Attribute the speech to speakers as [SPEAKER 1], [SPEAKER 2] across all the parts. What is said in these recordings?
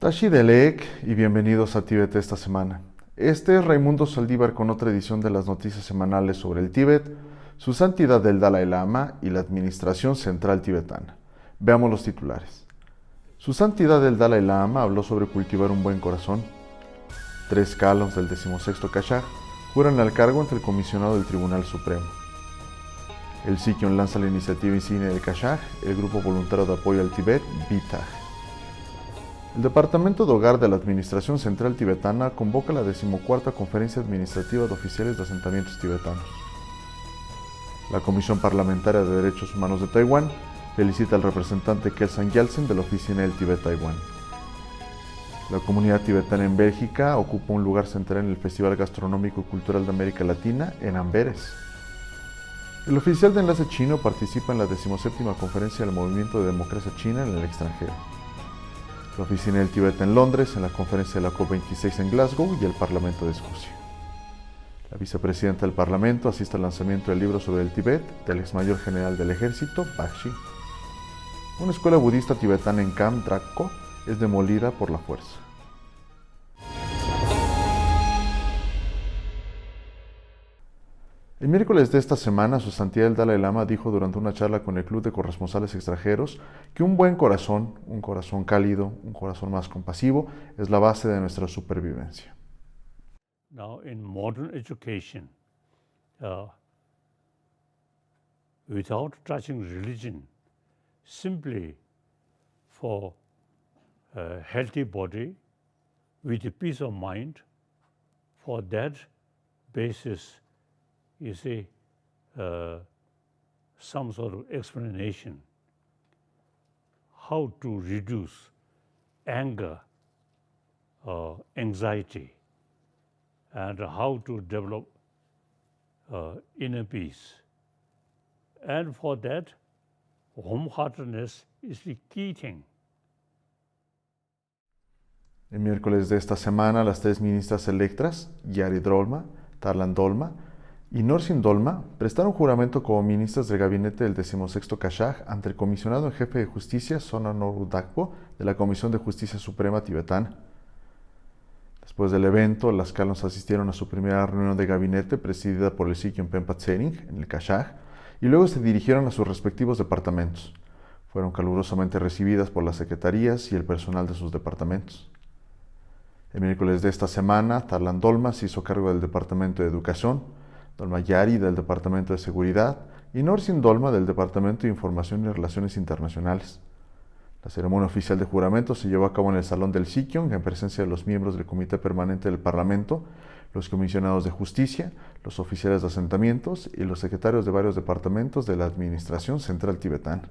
[SPEAKER 1] Tashi Delek y bienvenidos a Tíbet esta semana. Este es Raimundo Saldívar con otra edición de las noticias semanales sobre el Tíbet, su santidad el Dalai Lama y la administración central tibetana. Veamos los titulares. Su santidad el Dalai Lama habló sobre cultivar un buen corazón. 3 Kalons del 16º Kashag juran al cargo ante el comisionado del Tribunal Supremo. El Sikyon lanza la iniciativa insignia del Kashag, el grupo voluntario de apoyo al Tíbet, BITAG. El Departamento de Hogar de la Administración Central Tibetana convoca la 14ª Conferencia Administrativa de Oficiales de Asentamientos Tibetanos. La Comisión Parlamentaria de Derechos Humanos de Taiwán felicita al representante Kelsang Gyaltsen de la Oficina del Tíbet-Taiwán. La comunidad tibetana en Bélgica ocupa un lugar central en el Festival Gastronómico y Cultural de América Latina en Amberes. El oficial de enlace chino participa en la 17ª Conferencia del Movimiento de Democracia China en el extranjero. La Oficina del Tíbet en Londres, en la conferencia de la COP26 en Glasgow y el Parlamento de Escocia. La vicepresidenta del Parlamento asiste al lanzamiento del libro sobre el Tíbet del exmayor general del ejército, Bakshi. Una escuela budista tibetana en Kham Drakko es demolida por la fuerza. El miércoles de esta semana, Su Santidad el Dalai Lama dijo durante una charla con el Club de Corresponsales Extranjeros que un buen corazón, un corazón cálido, un corazón más compasivo, es la base de nuestra supervivencia.
[SPEAKER 2] Now, in modern education, without touching religion, simply for a healthy body, with a peace of mind, for that basis, you see, some sort of explanation how to reduce anger, anxiety, and how to develop inner peace. And for that, wholeheartedness is the key thing.
[SPEAKER 1] El miércoles de esta semana, las 3 ministras electas, Yari Drolma, Tarlan Dolma y Norsin Dolma, prestaron juramento como ministras del gabinete del 16º Kashag ante el comisionado en jefe de justicia, Sonanor Dakpo, de la Comisión de Justicia Suprema Tibetana. Después del evento, las Kalons asistieron a su primera reunión de gabinete presidida por el Sikyon Penpa Tsering en el Kashag y luego se dirigieron a sus respectivos departamentos. Fueron calurosamente recibidas por las secretarías y el personal de sus departamentos. El miércoles de esta semana, Tarlan Dolma se hizo cargo del Departamento de Educación, Dolma Yari del Departamento de Seguridad y Norsin Dolma del Departamento de Información y Relaciones Internacionales. La ceremonia oficial de juramento se llevó a cabo en el Salón del Sikyon en presencia de los miembros del Comité Permanente del Parlamento, los comisionados de justicia, los oficiales de asentamientos y los secretarios de varios departamentos de la Administración Central Tibetana.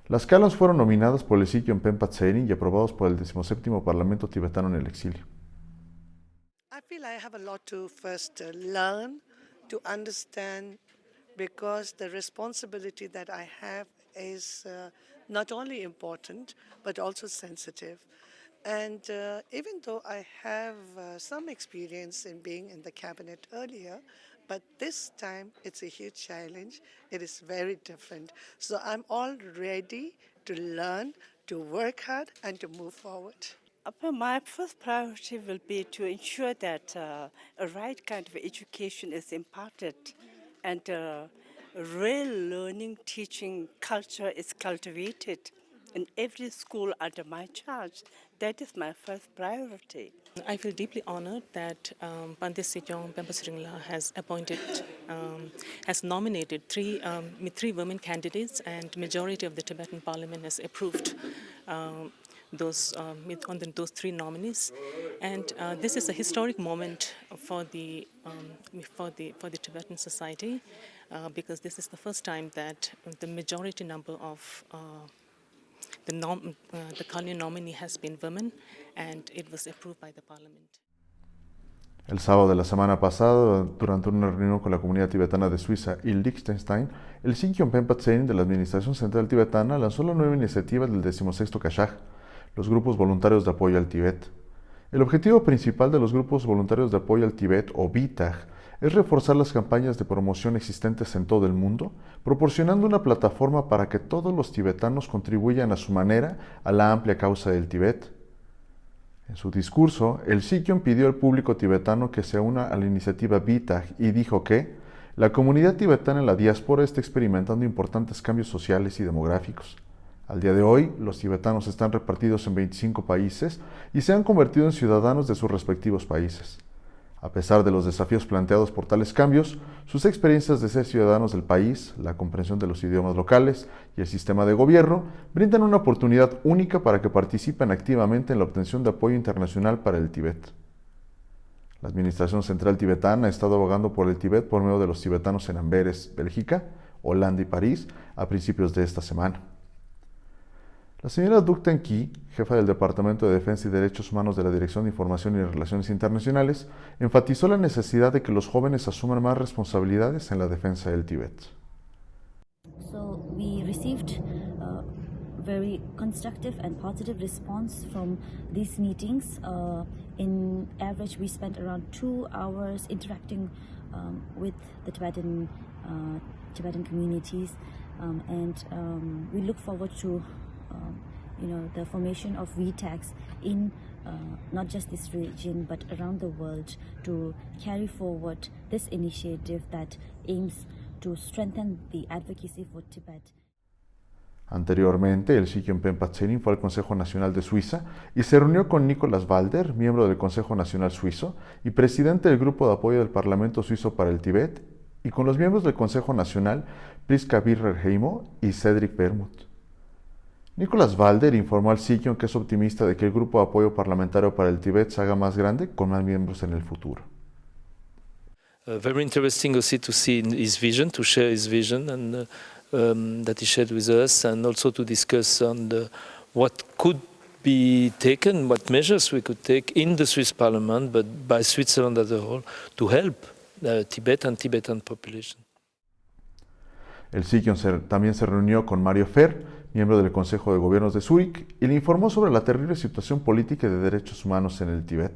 [SPEAKER 1] Las Kalons fueron nominadas por el Sikyon Penpa Tsering y aprobados por el 17º Parlamento tibetano en el exilio.
[SPEAKER 3] I feel I have a lot to first learn, to understand, because the responsibility that I have is not only important, but also sensitive. And even though I have some experience in being in the cabinet earlier, but this time it's a huge challenge. It is very different. So I'm all ready to learn, to work hard, and to move forward.
[SPEAKER 4] My first priority will be to ensure that a right kind of education is imparted and real learning, teaching culture is cultivated in every school under my charge. That is my first priority.
[SPEAKER 5] I feel deeply honored that Pandit Sikyon Penpa Tsering has nominated three women candidates, and majority of the Tibetan Parliament has approved those 3 nominees, and this is a historic moment for the Tibetan society because this is the first time that the majority number of the Kanya nominee has been women, and it was approved by the Parliament.
[SPEAKER 1] El sábado de la semana pasada, durante una reunión con la comunidad tibetana de Suiza y Liechtenstein, el Sikyon Penpa Tsering de la Administración Central Tibetana lanzó la nueva iniciativa del 16º Kashag, los grupos voluntarios de apoyo al Tíbet. El objetivo principal de los grupos voluntarios de apoyo al Tíbet, o BITAG, es reforzar las campañas de promoción existentes en todo el mundo, proporcionando una plataforma para que todos los tibetanos contribuyan a su manera a la amplia causa del Tíbet. En su discurso, el Sikyon pidió al público tibetano que se una a la iniciativa BITAG y dijo que la comunidad tibetana en la diáspora está experimentando importantes cambios sociales y demográficos. Al día de hoy, los tibetanos están repartidos en 25 países y se han convertido en ciudadanos de sus respectivos países. A pesar de los desafíos planteados por tales cambios, sus experiencias de ser ciudadanos del país, la comprensión de los idiomas locales y el sistema de gobierno brindan una oportunidad única para que participen activamente en la obtención de apoyo internacional para el Tíbet. La Administración Central Tibetana ha estado abogando por el Tíbet por medio de los tibetanos en Amberes, Bélgica, Holanda y París a principios de esta semana. La señora Duc Thanh Qui, jefa del Departamento de Defensa y Derechos Humanos de la Dirección de Información y Relaciones Internacionales, enfatizó la necesidad de que los jóvenes asuman más responsabilidades en la defensa del Tíbet.
[SPEAKER 6] So we received very constructive and positive response from these meetings. In average, we spent around 2 hours interacting with the Tibetan communities, and we look forward to the formation of VTACs in not just this region but around the world to carry forward this initiative that aims to strengthen the advocacy for Tibet.
[SPEAKER 1] Anteriormente, el Sikyon Penpa Tsering fue al Consejo Nacional de Suiza y se reunió con Nicolas Walder, miembro del Consejo Nacional Suizo y presidente del Grupo de Apoyo del Parlamento Suizo para el Tíbet, y con los miembros del Consejo Nacional Priska Birrer-Heimo y Cedric Vermut. Nicolas Walder informó al Sikyon que es optimista de que el Grupo de Apoyo Parlamentario para el Tíbet se haga más grande con más miembros en el futuro.
[SPEAKER 7] Very interesting also to see his vision, to share his vision and that he shared with us, and also to discuss on what could be taken, what measures we could take in the Swiss Parliament, but by Switzerland as a whole, to help Tibet and Tibetan population.
[SPEAKER 1] El Sikyon también se reunió con Mario Fer, miembro del Consejo de Gobiernos de Zúrich, y le informó sobre la terrible situación política y de derechos humanos en el Tíbet.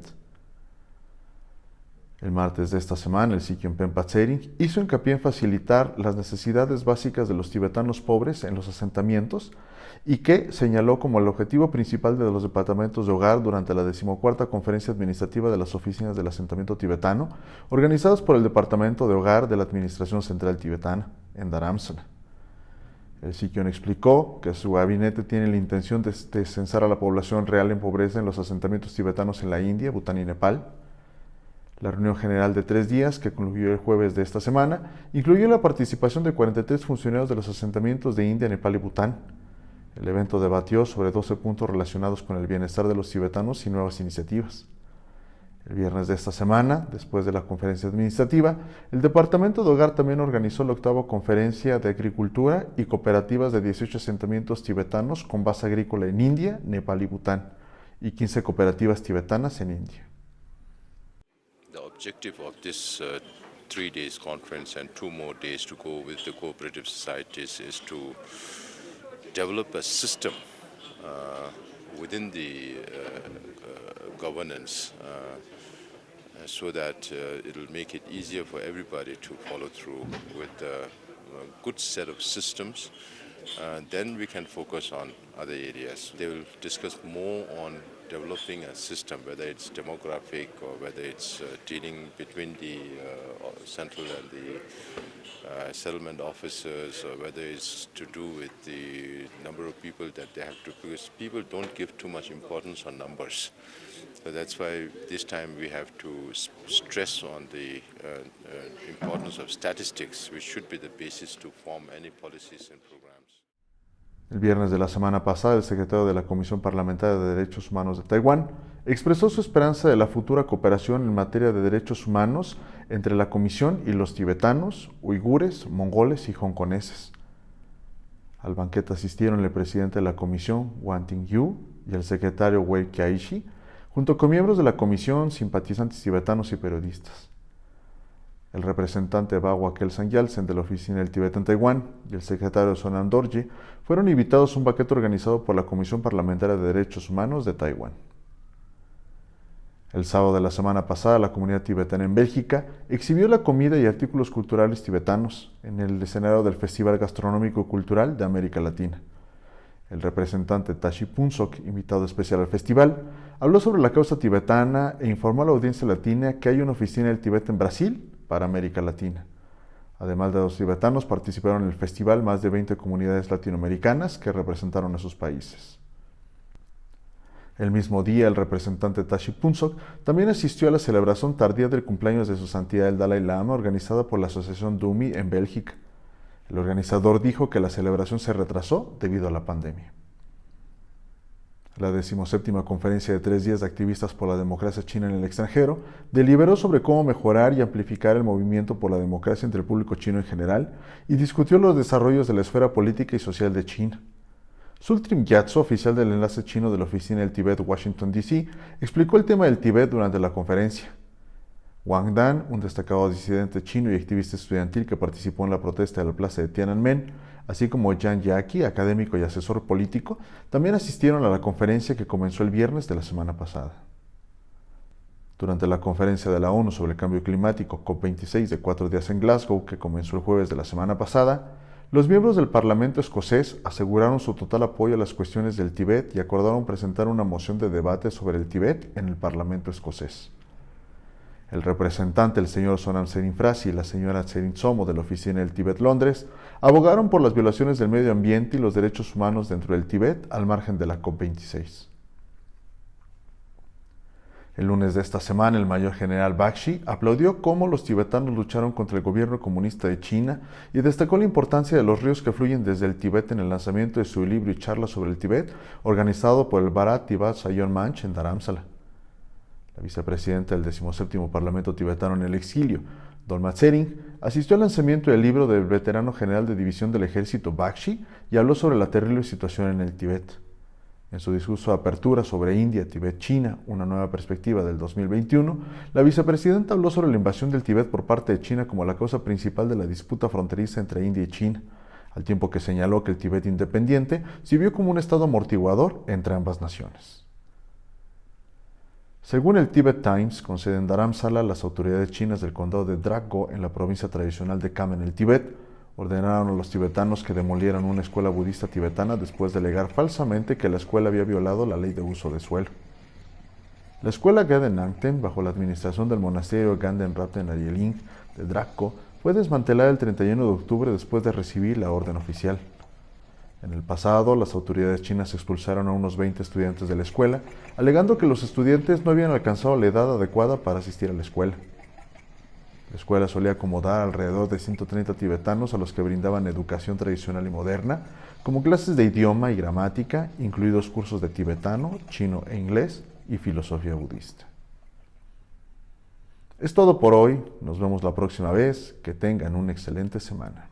[SPEAKER 1] El martes de esta semana, el Sikyon Penpa Tsering hizo hincapié en facilitar las necesidades básicas de los tibetanos pobres en los asentamientos y que señaló como el objetivo principal de los departamentos de hogar durante la 14ª Conferencia Administrativa de las Oficinas del Asentamiento Tibetano, organizadas por el Departamento de Hogar de la Administración Central Tibetana, en Dharamsala. El Sikyon explicó que su gabinete tiene la intención de censar a la población real en pobreza en los asentamientos tibetanos en la India, Bután y Nepal. La reunión general de 3 días, que concluyó el jueves de esta semana, incluyó la participación de 43 funcionarios de los asentamientos de India, Nepal y Bután. El evento debatió sobre 12 puntos relacionados con el bienestar de los tibetanos y nuevas iniciativas. El viernes de esta semana, después de la conferencia administrativa, el Departamento de Hogar también organizó la 8ª Conferencia de Agricultura y Cooperativas de 18 asentamientos tibetanos con base agrícola en India, Nepal y Bután, y 15 cooperativas tibetanas en India.
[SPEAKER 8] The objective of this 3 days conference and 2 more days to go with the cooperative societies is to develop a system within the governance so that it will make it easier for everybody to follow through with a good set of systems. Then we can focus on other areas. They will discuss more on developing a system, whether it's demographic or whether it's dealing between the central and the settlement officers, or whether it's to do with the number of people that they have to, because people don't give too much importance on numbers. So that's why this time we have to stress on the importance of statistics, which should be the basis to form any policies and programs.
[SPEAKER 1] El viernes de la semana pasada, el secretario de la Comisión Parlamentaria de Derechos Humanos de Taiwán expresó su esperanza de la futura cooperación en materia de derechos humanos entre la Comisión y los tibetanos, uigures, mongoles y hongkoneses. Al banquete asistieron el presidente de la Comisión, Wang Ting-yu, y el secretario Wei Kiaishi, junto con miembros de la Comisión, simpatizantes tibetanos y periodistas. El representante Bawa Kelsang Yalsen de la Oficina del Tíbet en Taiwán y el secretario Sonan Dorje fueron invitados a un banquete organizado por la Comisión Parlamentaria de Derechos Humanos de Taiwán. El sábado de la semana pasada, la comunidad tibetana en Bélgica exhibió la comida y artículos culturales tibetanos en el escenario del Festival Gastronómico y Cultural de América Latina. El representante Tashi Phuntsok, invitado especial al festival, habló sobre la causa tibetana e informó a la audiencia latina que hay una oficina del Tíbet en Brasil para América Latina. Además de los tibetanos, participaron en el festival más de 20 comunidades latinoamericanas que representaron a sus países. El mismo día, el representante Tashi Phuntsok también asistió a la celebración tardía del cumpleaños de su santidad el Dalai Lama, organizada por la Asociación Dumi en Bélgica. El organizador dijo que la celebración se retrasó debido a la pandemia. La 17ª conferencia de 3 días de activistas por la democracia china en el extranjero deliberó sobre cómo mejorar y amplificar el movimiento por la democracia entre el público chino en general y discutió los desarrollos de la esfera política y social de China. Sultrim Gyatso, oficial del enlace chino de la Oficina del Tíbet Washington, D.C., explicó el tema del Tíbet durante la conferencia. Wang Dan, un destacado disidente chino y activista estudiantil que participó en la protesta de la plaza de Tiananmen, así como Yang Yaqi, académico y asesor político, también asistieron a la conferencia que comenzó el viernes de la semana pasada. Durante la conferencia de la ONU sobre el cambio climático COP26 de 4 días en Glasgow, que comenzó el jueves de la semana pasada, los miembros del Parlamento escocés aseguraron su total apoyo a las cuestiones del Tíbet y acordaron presentar una moción de debate sobre el Tíbet en el Parlamento escocés. El representante, el señor Sonam Serinfrasi y la señora Tserin Somo de la Oficina del Tíbet Londres abogaron por las violaciones del medio ambiente y los derechos humanos dentro del Tíbet al margen de la COP26. El lunes de esta semana, el mayor general Bakshi aplaudió cómo los tibetanos lucharon contra el gobierno comunista de China y destacó la importancia de los ríos que fluyen desde el Tíbet en el lanzamiento de su libro y charla sobre el Tíbet, organizado por el Bharat Tibat Sayon Manch en Dharamsala. La vicepresidenta del 17º Parlamento tibetano en el exilio, Dolma Tsering, asistió al lanzamiento del libro del veterano general de división del ejército Bakshi y habló sobre la terrible situación en el Tíbet. En su discurso de apertura sobre India, Tíbet, China, una nueva perspectiva del 2021, la vicepresidenta habló sobre la invasión del Tíbet por parte de China como la causa principal de la disputa fronteriza entre India y China, al tiempo que señaló que el Tíbet independiente sirvió como un estado amortiguador entre ambas naciones. Según el Tibet Times, con sede en Dharamsala, las autoridades chinas del condado de Draggo, en la provincia tradicional de Kham en el Tíbet, ordenaron a los tibetanos que demolieran una escuela budista tibetana después de alegar falsamente que la escuela había violado la ley de uso de suelo. La escuela Gaden Nangten, bajo la administración del monasterio Ganden Rapten Arieling de Draggo, fue desmantelada el 31 de octubre después de recibir la orden oficial. En el pasado, las autoridades chinas expulsaron a unos 20 estudiantes de la escuela, alegando que los estudiantes no habían alcanzado la edad adecuada para asistir a la escuela. La escuela solía acomodar alrededor de 130 tibetanos a los que brindaban educación tradicional y moderna, como clases de idioma y gramática, incluidos cursos de tibetano, chino e inglés y filosofía budista. Es todo por hoy, nos vemos la próxima vez, que tengan una excelente semana.